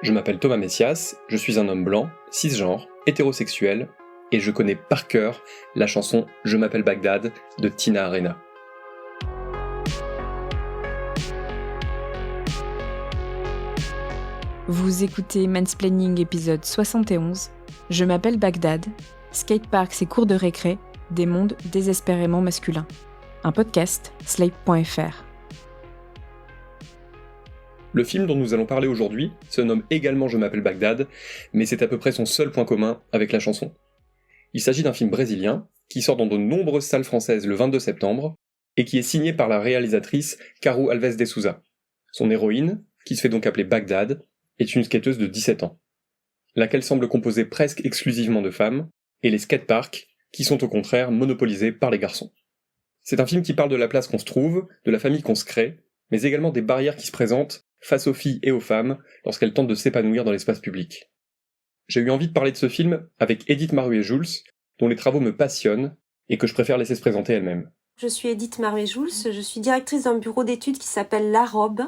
Je m'appelle Thomas Messias, je suis un homme blanc, cisgenre, hétérosexuel, et je connais par cœur la chanson Je m'appelle Bagdad de Tina Arena. Vous écoutez Mansplaining épisode 71, Je m'appelle Bagdad, skateparks et cours de récré, des mondes désespérément masculins. Un podcast, Slate.fr. Le film dont nous allons parler aujourd'hui se nomme également Je m'appelle Bagdad, mais c'est à peu près son seul point commun avec la chanson. Il s'agit d'un film brésilien qui sort dans de nombreuses salles françaises le 22 septembre et qui est signé par la réalisatrice Caru Alves de Souza. Son héroïne, qui se fait donc appeler Bagdad, est une skateuse de 17 ans, laquelle semble composée presque exclusivement de femmes, et les skateparks, qui sont au contraire monopolisés par les garçons. C'est un film qui parle de la place qu'on se trouve, de la famille qu'on se crée, mais également des barrières qui se présentent face aux filles et aux femmes lorsqu'elles tentent de s'épanouir dans l'espace public. J'ai eu envie de parler de ce film avec Edith Maruet-Jules, dont les travaux me passionnent et que je préfère laisser se présenter elle-même. Je suis Edith Maruet-Jules, je suis directrice d'un bureau d'études qui s'appelle l'AROB,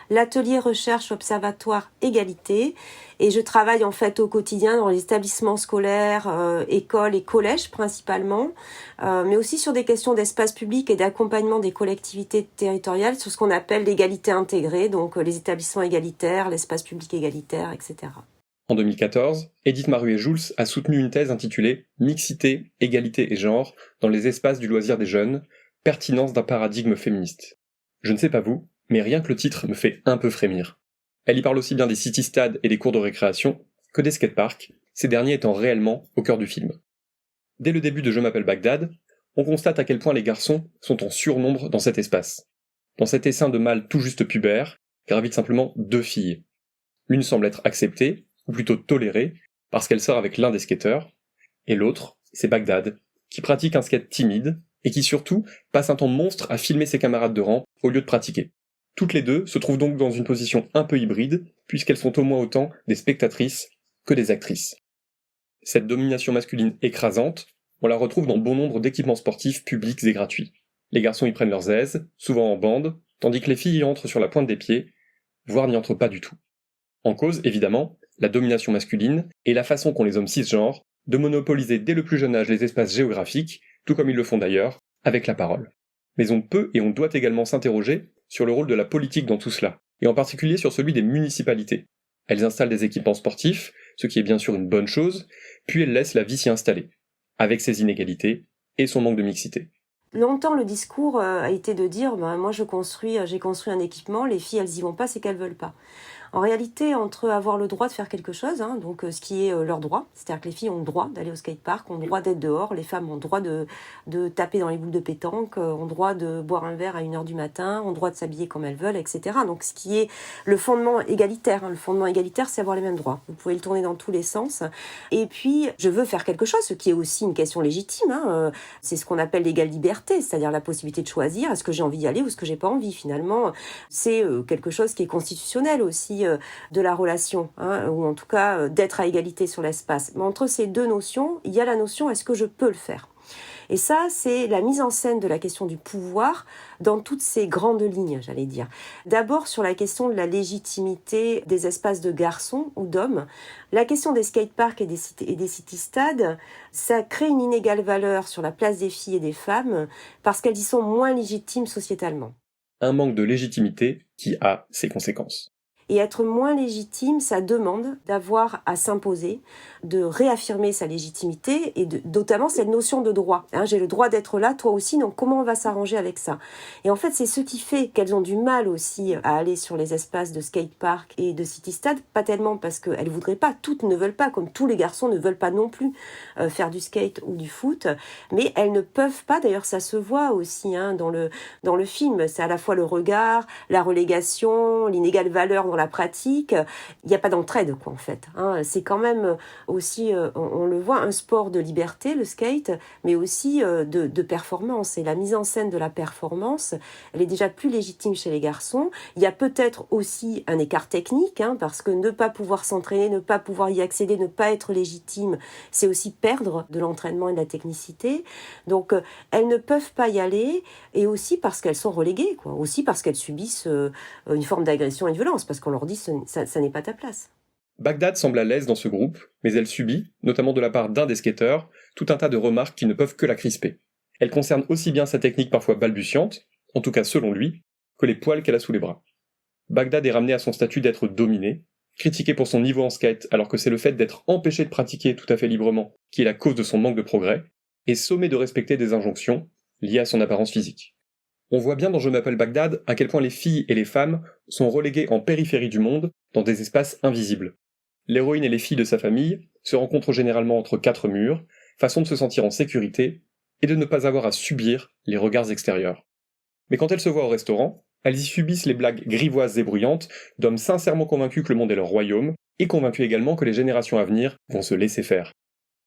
l'Atelier Recherche Observatoire Égalité, et je travaille en fait au quotidien dans les établissements scolaires, écoles et collèges principalement, mais aussi sur des questions d'espace public et d'accompagnement des collectivités territoriales sur ce qu'on appelle l'égalité intégrée, donc les établissements égalitaires, l'espace public égalitaire, etc. En 2014, Edith Maruet-Jules a soutenu une thèse intitulée « Mixité, égalité et genre dans les espaces du loisir des jeunes, pertinence d'un paradigme féministe ». Je ne sais pas vous, mais rien que le titre me fait un peu frémir. Elle y parle aussi bien des city-stades et des cours de récréation que des skateparks, ces derniers étant réellement au cœur du film. Dès le début de Je m'appelle Bagdad, on constate à quel point les garçons sont en surnombre dans cet espace. Dans cet essaim de mâles tout juste pubères, gravitent simplement deux filles. L'une semble être acceptée, ou plutôt tolérée, parce qu'elle sort avec l'un des skateurs, et l'autre, c'est Bagdad, qui pratique un skate timide, et qui surtout passe un temps monstre à filmer ses camarades de rang au lieu de pratiquer. Toutes les deux se trouvent donc dans une position un peu hybride, puisqu'elles sont au moins autant des spectatrices que des actrices. Cette domination masculine écrasante, on la retrouve dans bon nombre d'équipements sportifs publics et gratuits. Les garçons y prennent leurs aises, souvent en bande, tandis que les filles y entrent sur la pointe des pieds, voire n'y entrent pas du tout. En cause, évidemment, la domination masculine et la façon qu'ont les hommes cisgenres de monopoliser dès le plus jeune âge les espaces géographiques, tout comme ils le font d'ailleurs, avec la parole. Mais on peut et on doit également s'interroger sur le rôle de la politique dans tout cela, et en particulier sur celui des municipalités. Elles installent des équipements sportifs, ce qui est bien sûr une bonne chose, puis elles laissent la vie s'y installer, avec ses inégalités et son manque de mixité. Longtemps, le discours a été de dire moi j'ai construit un équipement, les filles elles y vont pas, c'est qu'elles veulent pas. En réalité, entre avoir le droit de faire quelque chose, donc ce qui est leur droit, c'est-à-dire que les filles ont le droit d'aller au skatepark, ont le droit d'être dehors, les femmes ont le droit de taper dans les boules de pétanque, ont le droit de boire un verre à 1h du matin, ont le droit de s'habiller comme elles veulent, etc. Donc ce qui est le fondement égalitaire. Le fondement égalitaire, c'est avoir les mêmes droits. Vous pouvez le tourner dans tous les sens. Et puis, je veux faire quelque chose, ce qui est aussi une question légitime. C'est ce qu'on appelle l'égale liberté, c'est-à-dire la possibilité de choisir, est-ce que j'ai envie d'y aller ou est-ce que j'ai pas envie. Finalement, c'est quelque chose qui est constitutionnel aussi de la relation, ou en tout cas d'être à égalité sur l'espace. Mais entre ces deux notions, il y a la notion est-ce que je peux le faire ? Et ça, c'est la mise en scène de la question du pouvoir dans toutes ces grandes lignes, j'allais dire. D'abord, sur la question de la légitimité des espaces de garçons ou d'hommes, la question des skateparks et des city-stades, ça crée une inégale valeur sur la place des filles et des femmes parce qu'elles y sont moins légitimes sociétalement. Un manque de légitimité qui a ses conséquences. Et être moins légitime, ça demande d'avoir à s'imposer, de réaffirmer sa légitimité et notamment cette notion de droit. J'ai le droit d'être là, toi aussi, donc comment on va s'arranger avec ça ? Et en fait, c'est ce qui fait qu'elles ont du mal aussi à aller sur les espaces de skatepark et de city-stade, pas tellement parce qu'elles voudraient pas, toutes ne veulent pas, comme tous les garçons ne veulent pas non plus faire du skate ou du foot, mais elles ne peuvent pas, d'ailleurs ça se voit aussi dans le film, c'est à la fois le regard, la relégation, l'inégale valeur dans la pratique, il n'y a pas d'entraide quoi en fait. C'est quand même aussi, on le voit, un sport de liberté, le skate, mais aussi de performance. Et la mise en scène de la performance, elle est déjà plus légitime chez les garçons. Il y a peut-être aussi un écart technique, parce que ne pas pouvoir s'entraîner, ne pas pouvoir y accéder, ne pas être légitime, c'est aussi perdre de l'entraînement et de la technicité. Donc elles ne peuvent pas y aller, et aussi parce qu'elles sont reléguées, quoi. Aussi parce qu'elles subissent une forme d'agression et de violence, parce qu'on leur dit ça n'est pas ta place. Bagdad semble à l'aise dans ce groupe, mais elle subit, notamment de la part d'un des skateurs, tout un tas de remarques qui ne peuvent que la crisper. Elles concernent aussi bien sa technique parfois balbutiante, en tout cas selon lui, que les poils qu'elle a sous les bras. Bagdad est ramené à son statut d'être dominé, critiqué pour son niveau en skate alors que c'est le fait d'être empêché de pratiquer tout à fait librement qui est la cause de son manque de progrès, et sommé de respecter des injonctions liées à son apparence physique. On voit bien dans Je m'appelle Bagdad à quel point les filles et les femmes sont reléguées en périphérie du monde, dans des espaces invisibles. L'héroïne et les filles de sa famille se rencontrent généralement entre 4 murs, façon de se sentir en sécurité et de ne pas avoir à subir les regards extérieurs. Mais quand elles se voient au restaurant, elles y subissent les blagues grivoises et bruyantes d'hommes sincèrement convaincus que le monde est leur royaume, et convaincus également que les générations à venir vont se laisser faire.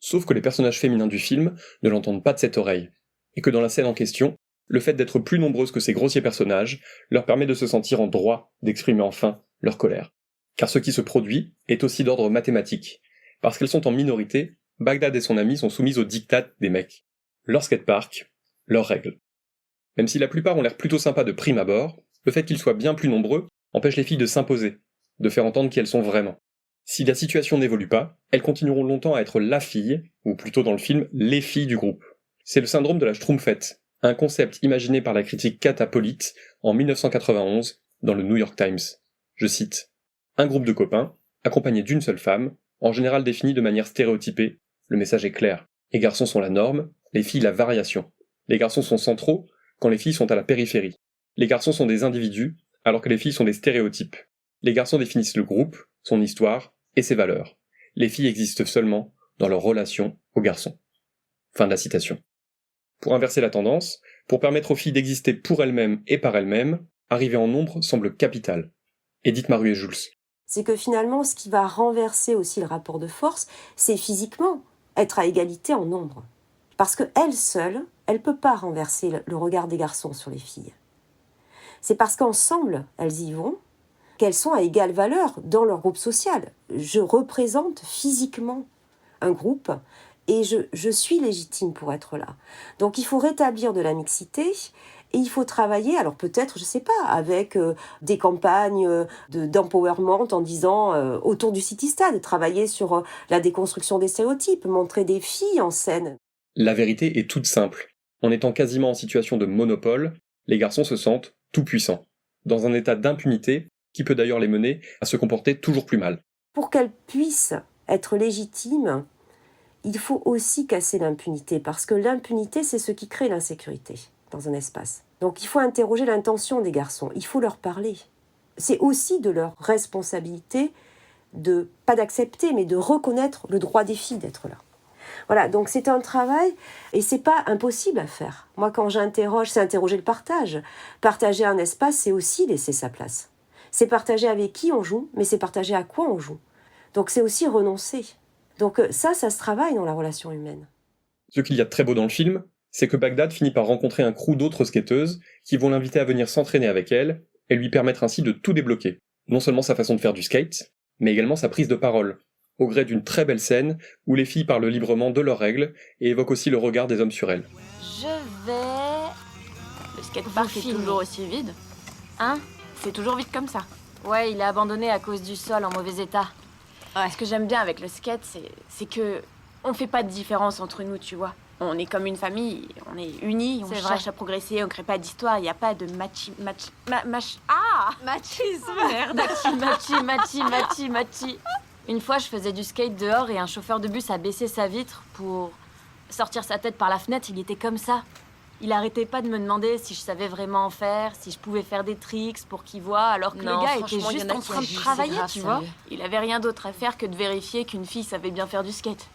Sauf que les personnages féminins du film ne l'entendent pas de cette oreille, et que dans la scène en question, le fait d'être plus nombreuses que ces grossiers personnages leur permet de se sentir en droit d'exprimer enfin leur colère. Car ce qui se produit est aussi d'ordre mathématique. Parce qu'elles sont en minorité, Bagdad et son ami sont soumises aux diktats des mecs. Leur skatepark, leurs règles. Même si la plupart ont l'air plutôt sympas de prime abord, le fait qu'ils soient bien plus nombreux empêche les filles de s'imposer, de faire entendre qui elles sont vraiment. Si la situation n'évolue pas, elles continueront longtemps à être la fille, ou plutôt dans le film, les filles du groupe. C'est le syndrome de la Schtroumpfette, un concept imaginé par la critique Kata Polite en 1991 dans le New York Times. Je cite: « Un groupe de copains, accompagné d'une seule femme, en général défini de manière stéréotypée. Le message est clair. Les garçons sont la norme, les filles la variation. Les garçons sont centraux, quand les filles sont à la périphérie. Les garçons sont des individus, alors que les filles sont des stéréotypes. Les garçons définissent le groupe, son histoire et ses valeurs. Les filles existent seulement dans leur relation aux garçons. » Fin de la citation. Pour inverser la tendance, pour permettre aux filles d'exister pour elles-mêmes et par elles-mêmes, arriver en nombre semble capital. Edith Maruet-Jules. C'est que finalement, ce qui va renverser aussi le rapport de force, c'est physiquement être à égalité en nombre. Parce qu'elle seule, elle ne peut pas renverser le regard des garçons sur les filles. C'est parce qu'ensemble, elles y vont, qu'elles sont à égale valeur dans leur groupe social. Je représente physiquement un groupe et je suis légitime pour être là. Donc il faut rétablir de la mixité et il faut travailler, alors peut-être, je ne sais pas, avec des campagnes d'empowerment en disant autour du City Stade, travailler sur la déconstruction des stéréotypes, montrer des filles en scène. La vérité est toute simple. En étant quasiment en situation de monopole, les garçons se sentent tout puissants, dans un état d'impunité qui peut d'ailleurs les mener à se comporter toujours plus mal. Pour qu'elles puissent être légitimes, il faut aussi casser l'impunité, parce que l'impunité, c'est ce qui crée l'insécurité dans un espace. Donc il faut interroger l'intention des garçons, il faut leur parler. C'est aussi de leur responsabilité pas d'accepter, mais de reconnaître le droit des filles d'être là. Voilà, donc c'est un travail et c'est pas impossible à faire. Moi, quand j'interroge, c'est interroger le partage. Partager un espace, c'est aussi laisser sa place. C'est partager avec qui on joue, mais c'est partager à quoi on joue. Donc c'est aussi renoncer. Donc ça se travaille dans la relation humaine. Ce qu'il y a de très beau dans le film, c'est que Bagdad finit par rencontrer un crew d'autres skateuses qui vont l'inviter à venir s'entraîner avec elle et lui permettre ainsi de tout débloquer. Non seulement sa façon de faire du skate, mais également sa prise de parole, au gré d'une très belle scène où les filles parlent librement de leurs règles et évoquent aussi le regard des hommes sur elles. Je vais... Le skatepark est toujours aussi vide. Hein? C'est toujours vide comme ça. Ouais, il est abandonné à cause du sol en mauvais état. Ouais. Ce que j'aime bien avec le skate, c'est que on fait pas de différence entre nous, tu vois. On est comme une famille, on est unis, on cherche à progresser, on crée pas d'histoire, il y a pas de machisme. Merde. Machi. Une fois, je faisais du skate dehors et un chauffeur de bus a baissé sa vitre pour sortir sa tête par la fenêtre. Il était comme ça. Il arrêtait pas de me demander si je savais vraiment en faire, si je pouvais faire des tricks pour qu'il voie, alors que le gars était juste en train de travailler, tu vois. Il avait rien d'autre à faire que de vérifier qu'une fille savait bien faire du skate.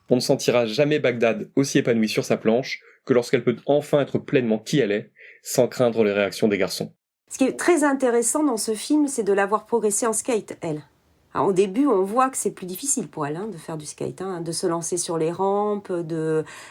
On ne sentira jamais Bagdad aussi épanouie sur sa planche que lorsqu'elle peut enfin être pleinement qui elle est, sans craindre les réactions des garçons. Ce qui est très intéressant dans ce film, c'est de la voir progresser en skate, elle. Alors, au début, on voit que c'est plus difficile pour elle de faire du skate, de se lancer sur les rampes,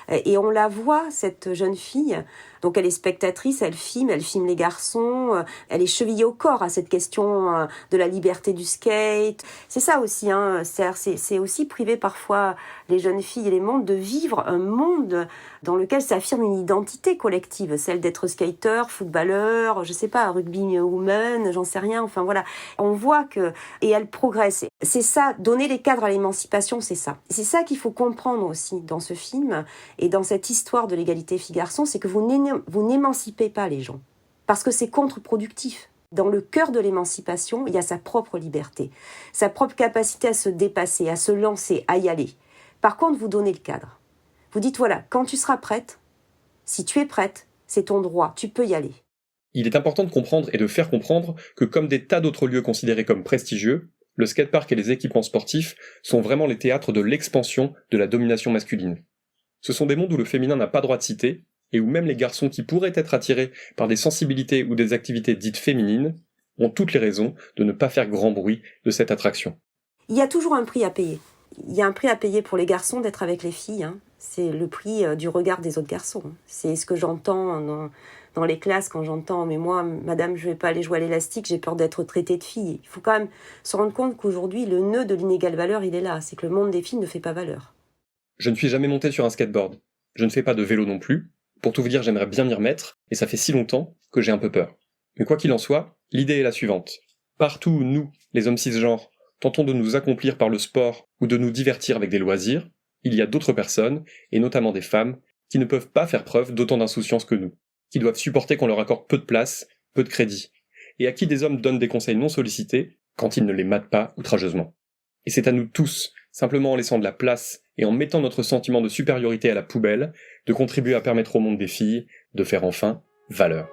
et on la voit, cette jeune fille. Donc elle est spectatrice, elle filme les garçons, elle est chevillée au corps à cette question de la liberté du skate. C'est ça aussi, c'est aussi priver parfois les jeunes filles et les mondes de vivre un monde dans lequel s'affirme une identité collective, celle d'être skater, footballeur, je sais pas, rugby woman, j'en sais rien, enfin voilà. On voit que, et elle progresse c'est ça, donner les cadres à l'émancipation, c'est ça. C'est ça qu'il faut comprendre aussi dans ce film et dans cette histoire de l'égalité filles-garçons, c'est que vous n'émancipez pas les gens, parce que c'est contre-productif. Dans le cœur de l'émancipation, il y a sa propre liberté, sa propre capacité à se dépasser, à se lancer, à y aller. Par contre, vous donnez le cadre. Vous dites, voilà, quand tu seras prête, si tu es prête, c'est ton droit, tu peux y aller. Il est important de comprendre et de faire comprendre que comme des tas d'autres lieux considérés comme prestigieux, le skatepark et les équipements sportifs sont vraiment les théâtres de l'expansion de la domination masculine. Ce sont des mondes où le féminin n'a pas droit de citer, et où même les garçons qui pourraient être attirés par des sensibilités ou des activités dites féminines ont toutes les raisons de ne pas faire grand bruit de cette attraction. Il y a toujours un prix à payer. Il y a un prix à payer pour les garçons d'être avec les filles. C'est le prix du regard des autres garçons. C'est ce que j'entends dans les classes quand j'entends « Mais moi, madame, je ne vais pas aller jouer à l'élastique, j'ai peur d'être traitée de fille. » Il faut quand même se rendre compte qu'aujourd'hui, le nœud de l'inégale valeur, il est là. C'est que le monde des filles ne fait pas valeur. Je ne suis jamais monté sur un skateboard. Je ne fais pas de vélo non plus. Pour tout vous dire, j'aimerais bien m'y remettre, et ça fait si longtemps que j'ai un peu peur. Mais quoi qu'il en soit, l'idée est la suivante. Partout où nous, les hommes cisgenres, tentons de nous accomplir par le sport ou de nous divertir avec des loisirs, il y a d'autres personnes, et notamment des femmes, qui ne peuvent pas faire preuve d'autant d'insouciance que nous, qui doivent supporter qu'on leur accorde peu de place, peu de crédit, et à qui des hommes donnent des conseils non sollicités quand ils ne les matent pas outrageusement. Et c'est à nous tous, simplement en laissant de la place et en mettant notre sentiment de supériorité à la poubelle, de contribuer à permettre au monde des filles de faire enfin valeur.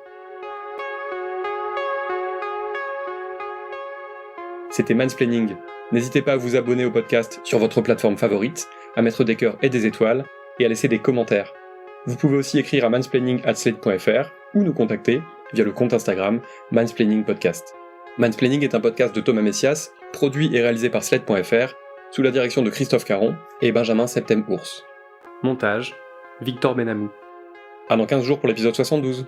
C'était Mansplaining. N'hésitez pas à vous abonner au podcast sur votre plateforme favorite, à mettre des cœurs et des étoiles, et à laisser des commentaires. Vous pouvez aussi écrire à mansplaining@slate.fr ou nous contacter via le compte Instagram Mansplaining Podcast. Mansplaining est un podcast de Thomas Messias, produit et réalisé par slate.fr, sous la direction de Christophe Caron et Benjamin Septem-Ours. Montage, Victor Benamou. À dans 15 jours pour l'épisode 72.